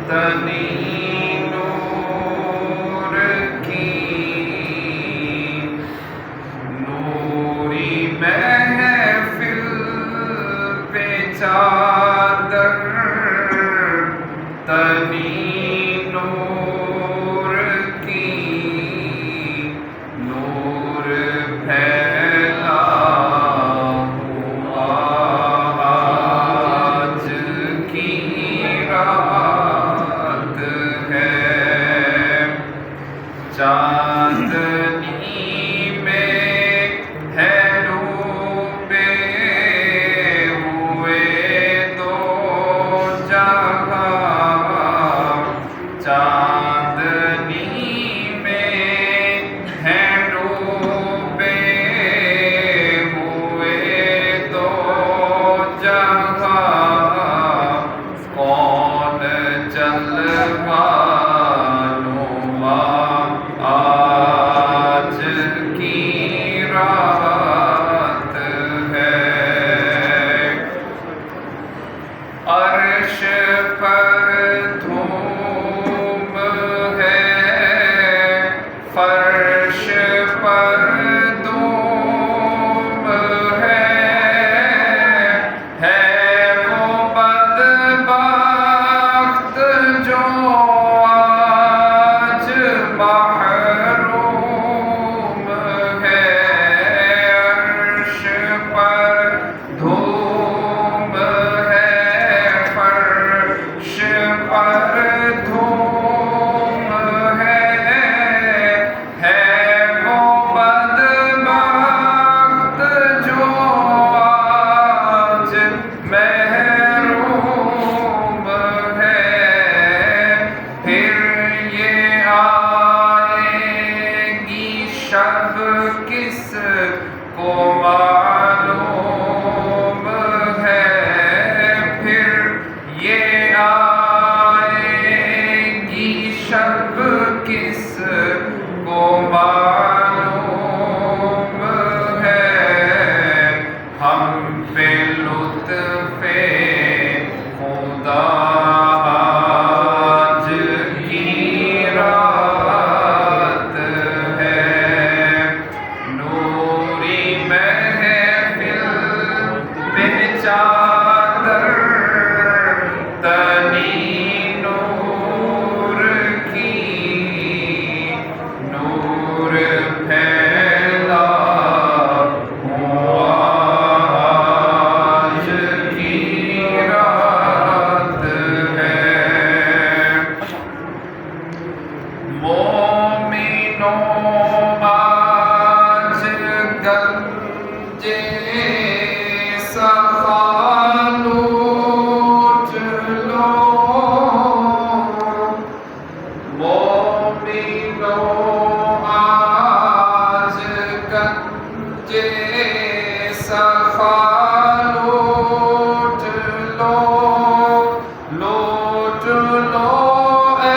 तनी नूर की नूरी महफिल पे चादर तनी नूर की नूर फैला हुआ आज की रात है चांदनी में है डूबे हुए दो जहां चांदनी में है डूबे हुए दो जहां कौन जलवानुमा आज की रात है अर्श पर धूम है फर्श पर धूम है वो बदबख्त जो आज महरूम है अर्श पर धूम है फर्श पर धूम है वो बदबख्त जो आज महरूम है फिर ये आएगी शब किस को मालूम है फिर ये आएगी शब किस को मालूम है हम पे लुत्फ़े खुदा आज की रात है नूरी महफिल पे चादर तनी नूर की नूर फैला हुआ आज की रात है मोमिनों आज गंजे सखा लूट लो मोमिनों आज गंजे सखा लूट लो लूट लो ऐ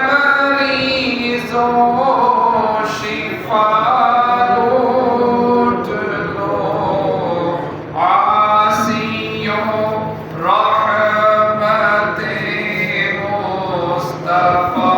मरीज़ों शिफा लूट लो आसियों रहमते मुस्तफा